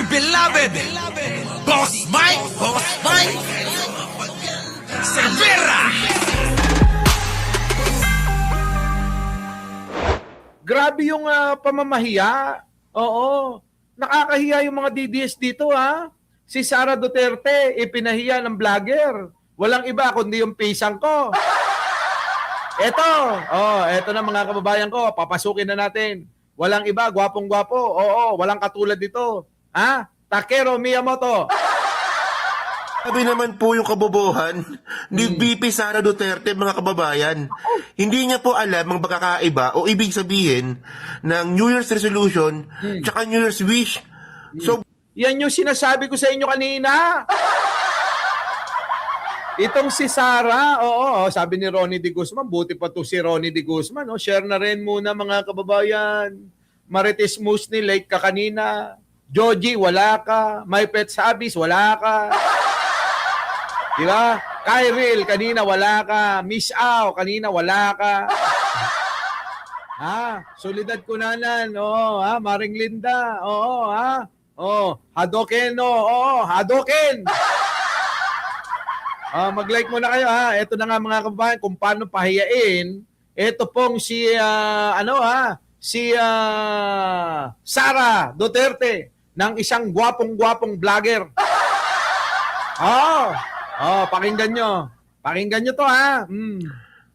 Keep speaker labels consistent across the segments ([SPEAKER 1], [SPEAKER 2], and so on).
[SPEAKER 1] dear beloved, Boss Mike Cervera.
[SPEAKER 2] Grabe yung pamamahiya. Oo. Nakakahiya yung mga DDS dito ha. Si Sara Duterte, ipinahiya ng vlogger. Walang iba kundi yung pisang ko. Eto na mga kababayan ko, papasukin na natin. Walang iba, gwapong-gwapo. Oo, walang katulad dito. Ha? Takeru Miyamoto.
[SPEAKER 3] Sabi naman po yung kabobohan ni VP Sara Duterte, mga kababayan. Hindi niya po alam ang pagkakaiba o ibig sabihin ng New Year's resolution tsaka New Year's wish. So,
[SPEAKER 2] Yan yung sinasabi ko sa inyo kanina. Itong si Sara, sabi ni Ronnie De Guzman, buti pa to si Ronnie De Guzman, share na rin muna mga kababayan. Marites Musni, late ka kanina. Joji, wala ka. My Pet Sabis, wala ka. Diba? Kyril, kanina wala ka. Miss Au, kanina wala ka. Solidad Kunanan, Maring Linda, Hadoken, Hadoken. Mag-like muna kayo ha. Ito na nga mga kababayan kung paano pahiyain. Ito pong si Sara Duterte ng isang gwapong-gwapong vlogger. Pakinggan nyo. Pakinggan nyo to ha.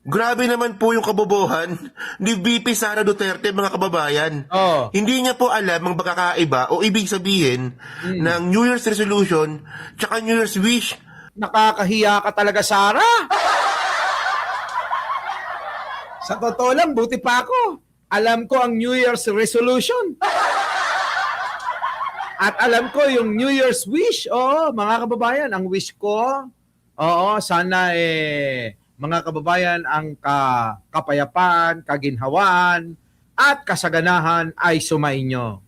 [SPEAKER 3] grabe naman po yung kabobohan ni VP Sara Duterte, mga kababayan. Hindi niya po alam ang pagkakaiba o ibig sabihin ng New Year's resolution tsaka New Year's wish.
[SPEAKER 2] Nakakahiya ka talaga, Sara. Sa totoo lang, buti pa ako. Alam ko ang New Year's resolution. At alam ko yung New Year's wish. Mga kababayan, ang wish ko, sana mga kababayan, ang kapayapaan, kaginhawaan, at kasaganahan ay sumainyo.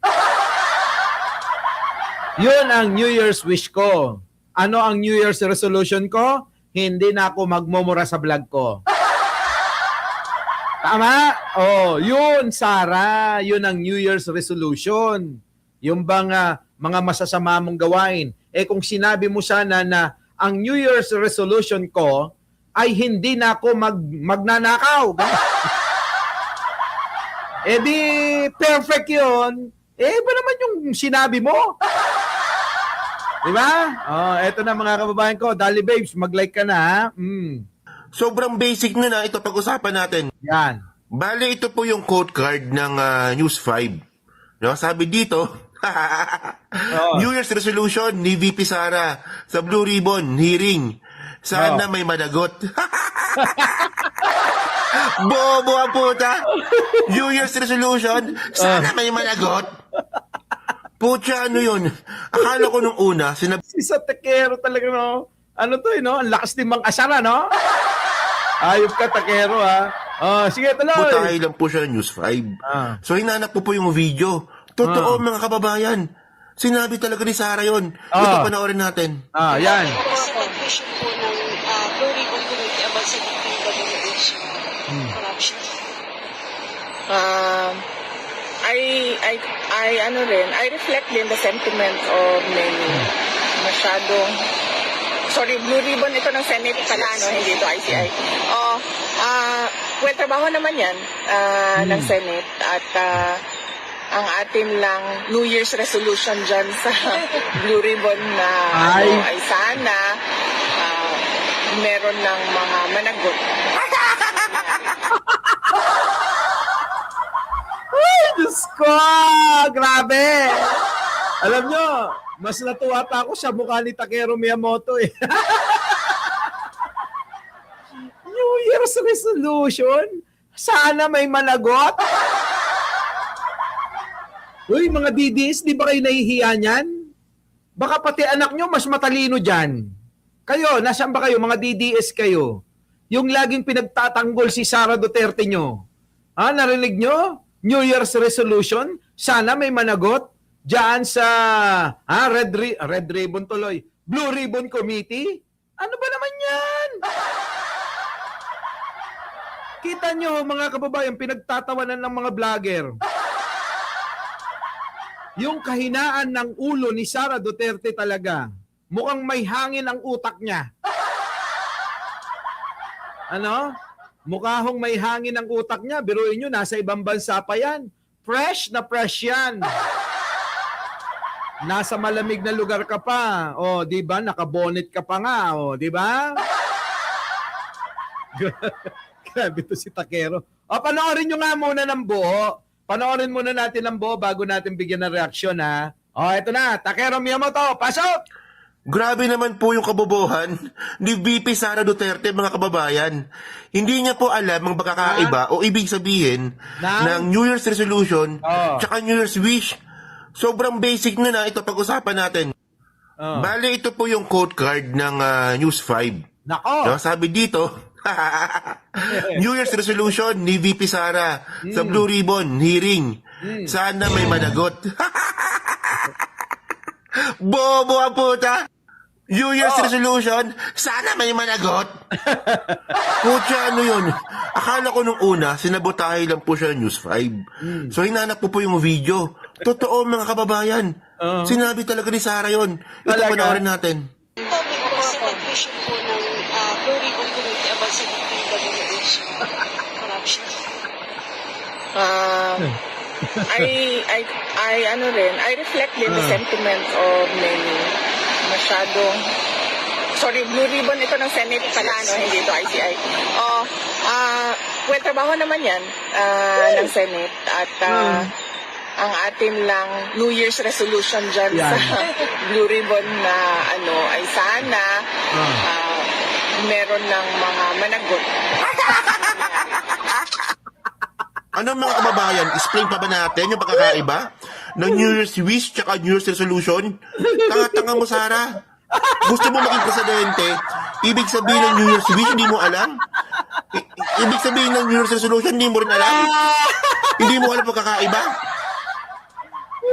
[SPEAKER 2] Yun ang New Year's wish ko. Ano ang New Year's resolution ko? Hindi na ako magmumura sa vlog ko. Tama? Yun, Sara. Yun ang New Year's resolution. Yung bang mga masasama mong gawain. Kung sinabi mo sana na ang New Year's resolution ko ay hindi na ako magnanakaw. Di perfect yun. Ba naman yung sinabi mo? Diba? Eto na mga kababayan ko. Dali babes, mag-like ka na ha.
[SPEAKER 3] Sobrang basic na ito pag-usapan natin.
[SPEAKER 2] Yan.
[SPEAKER 3] Bale, ito po yung quote card ng News 5. No? Sabi dito, New Year's resolution ni VP Sara sa Blue Ribbon hearing. Sana may managot. Bobo ang puta. New Year's resolution, sana may managot. Pucha, ano yun? Akala ko nung una,
[SPEAKER 2] Si sa Takeru talaga, no? Ano to, no? Ang lakas din mang asara, no? Ayop ka, Takeru, ha? Sige, tuloy.
[SPEAKER 3] Putahe lang po siya ng News 5. So, hinanap ko po yung video. Totoo, mga kababayan. Sinabi talaga ni Sara yun. Ito, panoorin natin.
[SPEAKER 2] Yan.
[SPEAKER 4] Conclusion po ng Blue Ribbon Committee about sa DPWH corruption. I reflect din the sentiment of many masyadong Blue Ribbon ito ng Senate pala, hindi ito ICI. Trabaho naman yan ng Senate at ang atin lang New Year's resolution dyan sa Blue Ribbon na ay sana meron ng mga managot.
[SPEAKER 2] Diyos ko! Grabe! Alam nyo, mas natuwa pa ako sa mukha ni Takeru Miyamoto eh. New Year's resolution? Sana may managot? Uy, mga DDS, di ba kayo nahihiya niyan? Baka pati anak nyo mas matalino dyan. Kayo, nasaan ba kayo? Mga DDS kayo. Yung laging pinagtatanggol si Sara Duterte nyo. Narinig nyo? New Year's resolution? Sana may managot dyan sa Red Ribbon tuloy. Blue Ribbon Committee? Ano ba naman yan? Kita nyo mga kababayan, pinagtatawanan ng mga vlogger. Yung kahinaan ng ulo ni Sara Duterte talaga. Mukhang may hangin ang utak niya. Ano? Mukhang may hangin ang utak niya. Biruin nyo, nasa ibang bansa pa yan. Fresh na fresh yan. Nasa malamig na lugar ka pa. O, di ba? Nakabonet ka pa nga. O, di ba? Grabe to si Takero. O, panoorin nyo nga muna ng buo. Panoorin muna natin ng buo bago natin bigyan ng reaksyon, ha? O, ito na. Takero Miyamoto, pasok!
[SPEAKER 3] Grabe naman po yung kabobohan ni VP Sara Duterte, mga kababayan. Hindi niya po alam ang pagkakaiba o ibig sabihin ng New Year's resolution tsaka New Year's wish. Sobrang basic na ito pag-usapan natin. Bale, ito po yung quote card ng News 5.
[SPEAKER 2] Nako!
[SPEAKER 3] Sabi dito, New Year's resolution ni VP Sara sa Blue Ribbon hearing. Sana may managot. Bobo ang puta! New Year's resolution, sana may managot. Pucha, ano yun? Akala ko nung una, sinabotahe lang po siya ng News 5. So, hinanap po yung video. Totoo, mga kababayan. Sinabi talaga ni Sara yun. Ito, panoorin natin.
[SPEAKER 5] Public presentation po ng Blue Ribbon Committee about sa DPWH corruption.
[SPEAKER 4] I reflect din the sentiment of many. Masyadong, sorry, Blue Ribbon ito ng Senate pala, hindi ito ICI. Well, trabaho naman yan ng Senate at ang atin lang New Year's resolution dyan sa Blue Ribbon na ay sana meron ng mga managot.
[SPEAKER 3] Ano mga kababayan, explain pa ba natin yung pagkakaiba ng New Year's wish tsaka New Year's resolution? Tanga-tanga mo, Sara. Gusto mo maging presidente, ibig sabihin ng New Year's wish, hindi mo alam? Ibig sabihin ng New Year's resolution, hindi mo rin alam? Hindi mo alam pagkakaiba?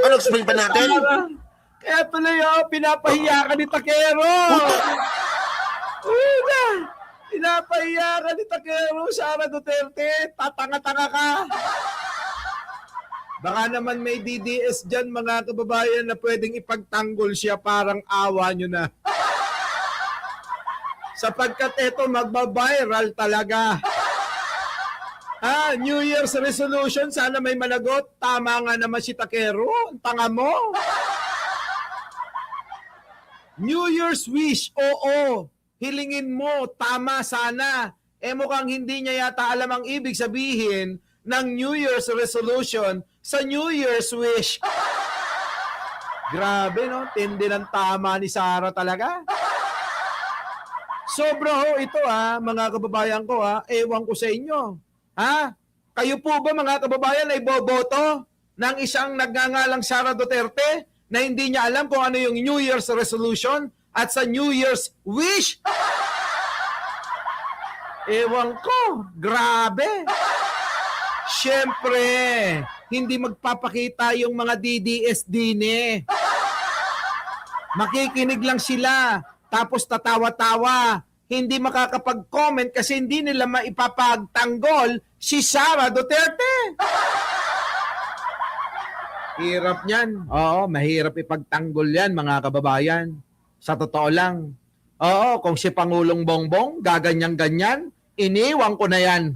[SPEAKER 3] Ano, explain pa natin?
[SPEAKER 2] Kaya tuloy, pinapahiya ka ni Takero. Pinapahiya ka ni Takero, Sara Duterte. Tatanga-tanga ka. Baka naman may DDS dyan, mga kababayan, na pwedeng ipagtanggol siya, parang awa nyo na. Sapagkat ito, magbabiral talaga. New Year's resolution, sana may managot. Tama nga naman si Takero. Ang tanga mo. New Year's wish, oo. Hilingin mo, tama sana. Mukhang hindi niya yata alam ang ibig sabihin ng New Year's resolution sa New Year's wish. Grabe, no? Tindi ng tama ni Sara talaga. Sobra ho ito, mga kababayan ko, ewan ko sa inyo. Kayo po ba, mga kababayan, ay boboto ng isang nagngangalang Sara Duterte na hindi niya alam kung ano yung New Year's resolution at sa New Year's wish? Ewan ko. Grabe. Siyempre, hindi magpapakita yung mga DDS din Makikinig lang sila, tapos tatawa-tawa. Hindi makakapag-comment kasi hindi nila maipapagtanggol si Sara Duterte. Hirap niyan. Oo, mahirap ipagtanggol yan, mga kababayan. Sa totoo lang. Oo, kung si Pangulong Bongbong, gaganyan-ganyan, iniwan ko na yan.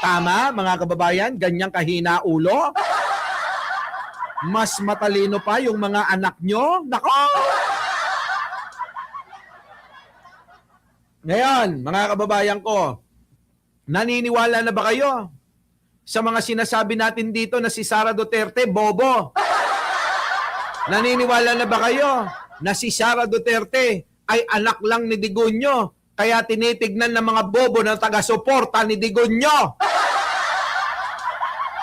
[SPEAKER 2] Tama, mga kababayan, ganyang kahina ulo. Mas matalino pa yung mga anak nyo. Nako! Ngayon, mga kababayan ko, naniniwala na ba kayo sa mga sinasabi natin dito na si Sara Duterte, bobo? Naniniwala na ba kayo na si Sara Duterte ay anak lang ni Digonyo, kaya tinitignan ng mga bobo na taga-suporta ni Digonyo?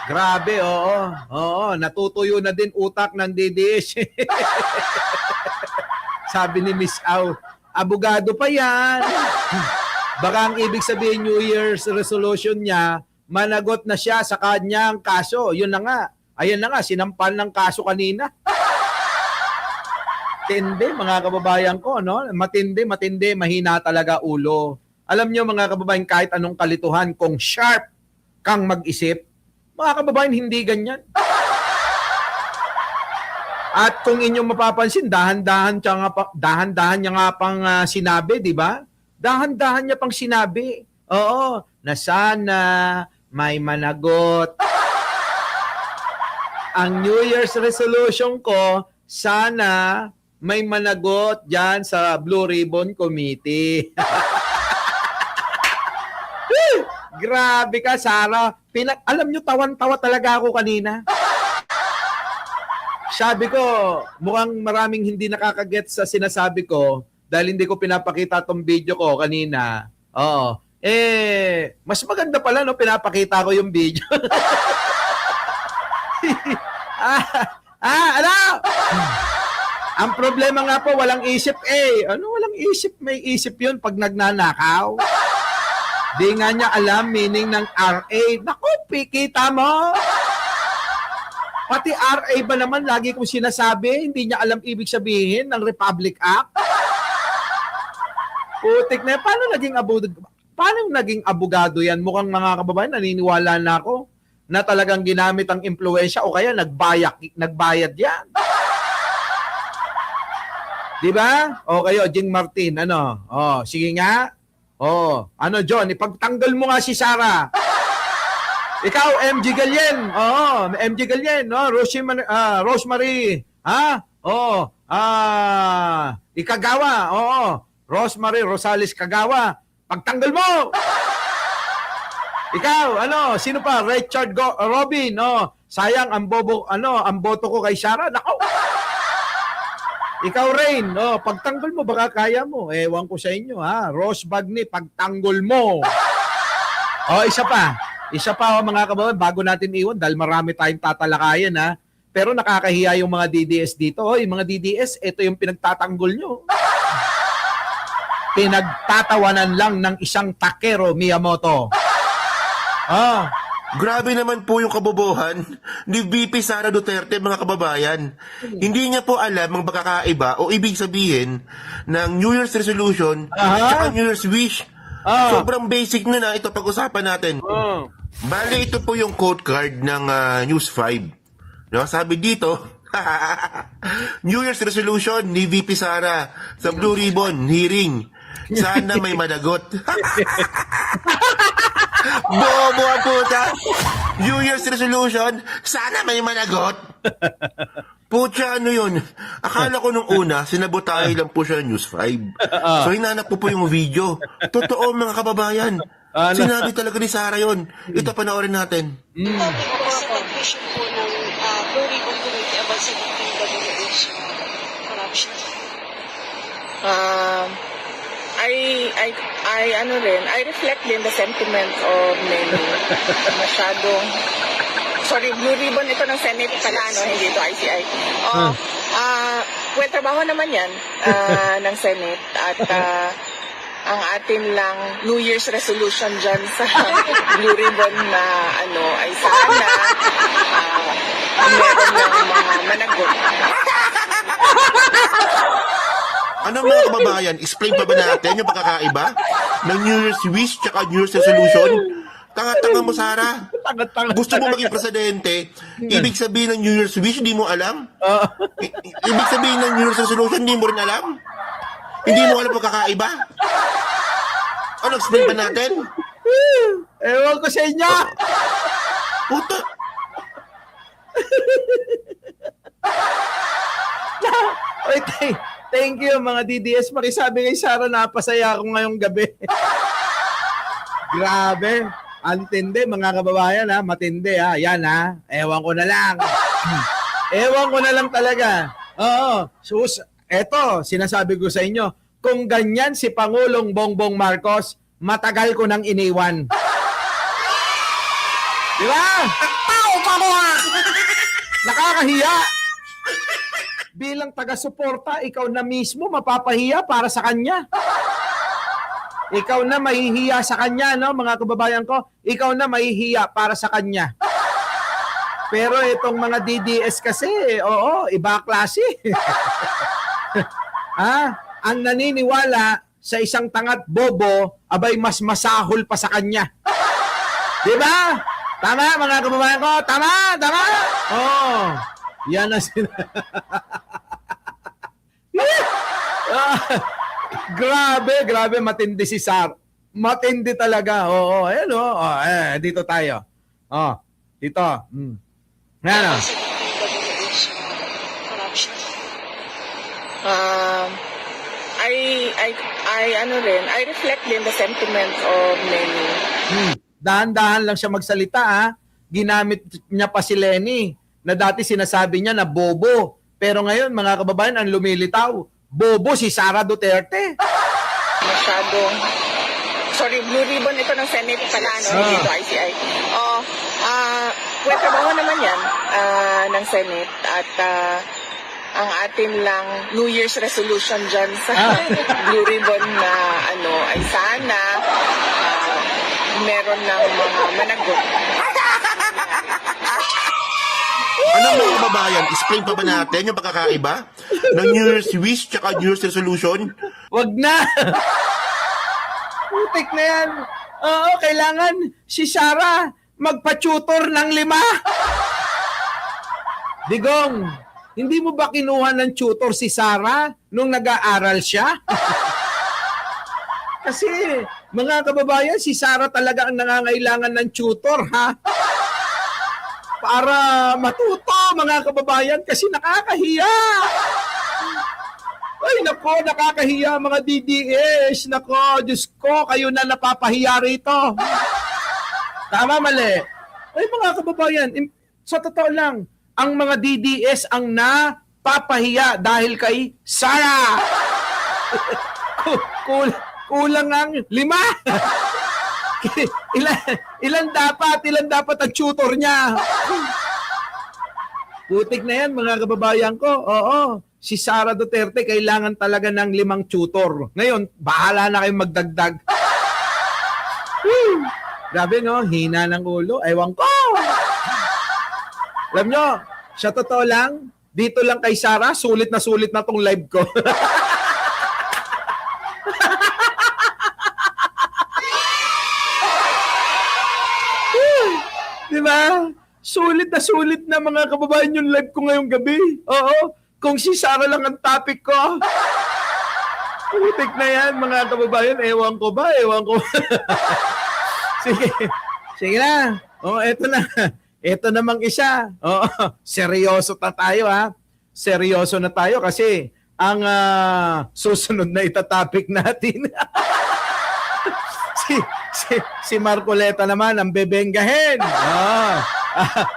[SPEAKER 2] Grabe, oo. Oo, natutuyo na din utak ng DDS. Sabi ni Miss Au, abogado pa yan. Baka ang ibig sabihin New Year's resolution niya, managot na siya sa kanyang kaso. Yun na nga. Ayan na nga, sinampal ng kaso kanina. Matindi, mga kababayan ko, no? Matindi, mahina talaga ulo. Alam nyo, mga kababayan, kahit anong kalituhan, kung sharp kang mag-isip, Mga kababayan, hindi ganyan. At kung inyong mapapansin, dahan-dahan niya nga pang sinabi, di ba? Dahan-dahan niya pang sinabi. Oo, na sana may managot. Ang New Year's resolution ko, sana may managot dyan sa Blue Ribbon Committee. Grabe ka, Sarah. Alam nyo, tawan-tawa talaga ako kanina. Sabi ko, mukhang maraming hindi nakakaget sa sinasabi ko dahil hindi ko pinapakita tong video ko kanina. Oo. Mas maganda pala, no? Pinapakita ko yung video. Ano? Ang problema nga po, walang isip Ano walang isip? May isip yun pag nagnanakaw. Di nga niya alam meaning ng RA. Naku, kita mo? Pati RA ba naman, lagi kong sinasabi, hindi niya alam ibig sabihin ng Republic Act? Putik na, paano naging abogado yan? Mukhang mga kababayan, naniniwala na ako na talagang ginamit ang impluensya o kaya nagbayad yan. Di ba? O kayo, Jing Martin, ano? O, sige nga. O, ano John, ipagtanggal mo nga si Sarah. Ikaw, MG Galyen. Oo, MG Galyen. No? Rosemary. Ha? Oo. Ikagawa. Oo. Rosemary Rosales Kagawa. Pagtanggal mo! Ikaw, ano? Sino pa? Richard Robin. Oh. Sayang, ang boto ko kay Sarah. Nako! Ikaw, Rain. Oh, pagtanggol mo, baka kaya mo. Ewan ko sa inyo, ha? Rose Bagni, pagtanggol mo. Oh, isa pa, mga kababayan, bago natin iwan, dahil marami tayong tatalakayan, ha? Pero nakakahiya yung mga DDS dito. Hoy, mga DDS, ito yung pinagtatanggol nyo. Pinagtatawanan lang ng isang takero Miyamoto.
[SPEAKER 3] Grabe naman po yung kabobohan ni VP Sara Duterte, mga kababayan. Hindi niya po alam ang pagkakaiba o ibig sabihin ng New Year's resolution at New Year's wish. Sobrang basic na ito pag-usapan natin. Bale, ito po yung quote card ng News 5. No, sabi dito, New Year's resolution ni VP Sara sa Blue Ribbon hearing. Sana may managot. Bobo ang puta. New Year's resolution, sana may managot. Pucha, ano yun? Akala ko nung una, sinabotay lang po siya ng News 5. So hinanap ko po yung video. Totoo, mga kababayan. Sinabi talaga ni Sarah yun. Ito, panoorin natin.
[SPEAKER 5] Sabi ko sa conclusion po ng Blue Ribbon Committee about sa DPWH corruption.
[SPEAKER 4] I reflect din the sentiments of many. Masyadong, sorry, Blue Ribbon ito ng Senate pala, hindi ito ICI. Well, trabaho naman yan ng Senate at ang atin lang New Year's resolution dyan sa Blue Ribbon na ay sana meron ng mga managot.
[SPEAKER 3] Ano mga kababayan, explain pa ba natin yung pagkakaiba ng New Year's wish tsaka New Year's resolution? Tanga-tanga mo, Sarah. Gusto mo maging presidente, ibig sabihin ng New Year's wish, hindi mo alam? Ibig sabihin ng New Year's resolution, hindi mo rin alam? Hindi mo alam pagkakaiba? Ano, explain pa natin?
[SPEAKER 2] Ewan ko sa inyo.
[SPEAKER 3] Puta.
[SPEAKER 2] Thank you, mga DDS. Makisabi kay Sarah, napasaya ako ngayong gabi. Grabe. Antindi, mga kababayan, ha? Matindi, ha? Yan, ha? Ewan ko na lang. Ewan ko na lang talaga. Oo. Eto, sinasabi ko sa inyo, kung ganyan si Pangulong Bongbong Marcos, matagal ko nang iniwan. Di ba? Nakakahiya. Bilang taga-suporta, ikaw na mismo mapapahiya para sa kanya. Ikaw na mahihiya sa kanya, no, mga kababayan ko? Ikaw na mahihiya para sa kanya. Pero itong mga DDS kasi, oo, iba klase. Ang naniniwala sa isang tangat bobo, abay mas masahol pa sa kanya. Di ba? Tama, mga kababayan ko. Tama, tama. Oh, yan ang grabe, matindi si Sar. Matindi talaga. Oo, ayan oh. Dito tayo. Oh, dito. Yan oh.
[SPEAKER 5] Sa DPWH corruption.
[SPEAKER 4] I reflect din the sentiments of many.
[SPEAKER 2] Dahan-dahan lang siya magsalita ha. Ginamit niya pa si Lenny na dati sinasabi niya na bobo. Pero ngayon mga kababayan ang lumilitaw. Bobo si Sara Duterte.
[SPEAKER 4] Masyadong, sorry, blue ribbon ito ng Senate pala, no? Hindi ito ICI. Trabaho naman yan ng Senate at ang atin lang New Year's resolution dyan sa blue ribbon na ay sana meron ng mga managot.
[SPEAKER 3] Ano mga kababayan, explain pa ba natin yung pagkakaiba ng New Year's wish tsaka New Year's resolution?
[SPEAKER 2] Wag na. Putik na yan. Oo, kailangan si Sara magpa-tutor ng 5. Digong, hindi mo ba kinuha ng tutor si Sara nung nag-aaral siya? Kasi, mga kababayan, si Sara talaga ang nangangailangan ng tutor, ha? Para matuto, mga kababayan, kasi nakakahiya. Ay, nako, nakakahiya, mga DDS. Nako, Diyos ko, kayo na napapahiya rito. Tama, mali. Ay, mga kababayan, sa totoo lang, ang mga DDS ang napapahiya dahil kay Sara. Kulang ang 5. ilan dapat ang tutor niya? Putik na yan, mga kababayan ko. Oo, si Sara Duterte kailangan talaga ng 5 tutor. Ngayon, bahala na kayong magdagdag. Grabe no, hina ng ulo. Ewan ko. Alam nyo, sa totoo lang, dito lang kay Sara, sulit na tong live ko. Diba? Sulit na mga kababayan yung live ko ngayong gabi. Oo, kung si Sara lang ang topic ko. Putik na yan, mga kababayan. Ewan ko. Sige na. Eto na. Ito namang isa. Seryoso na tayo ha. Seryoso na tayo kasi ang susunod na itatopic natin. si Marcoleta naman ang bebenggahin.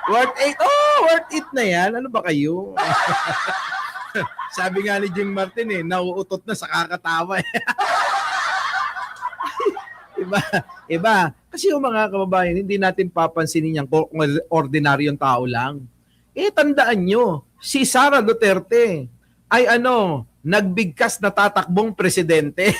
[SPEAKER 2] Worth it. Worth it na yan. Ano ba kayo? Sabi nga ni Jing Martin nauutot na sa kakatawa. Iba. Kasi yung mga kababayan, hindi natin papansinin yan kung ordinaryong tao lang. Tandaan nyo, si Sara Duterte ay nagbigkas na tatakbong presidente.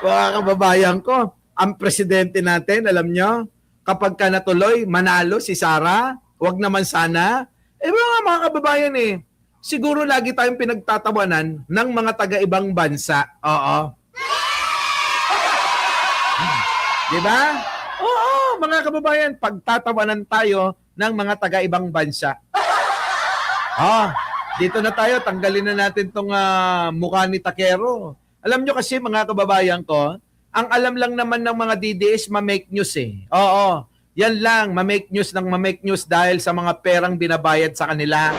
[SPEAKER 2] Mga kababayan ko, ang presidente natin, alam nyo, kapag ka natuloy, manalo si Sara, wag naman sana. Mga kababayan siguro lagi tayong pinagtatawanan ng mga taga-ibang bansa. Oo. Diba? Oo, mga kababayan, pagtatawanan tayo ng mga taga-ibang bansa. Dito na tayo, tanggalin na natin tong mukha ni Takero. Alam nyo kasi mga kababayan ko, ang alam lang naman ng mga DDS ma-make news Oo, yan lang, ma-make news dahil sa mga perang binabayad sa kanila.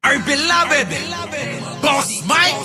[SPEAKER 1] Our beloved Boss Mike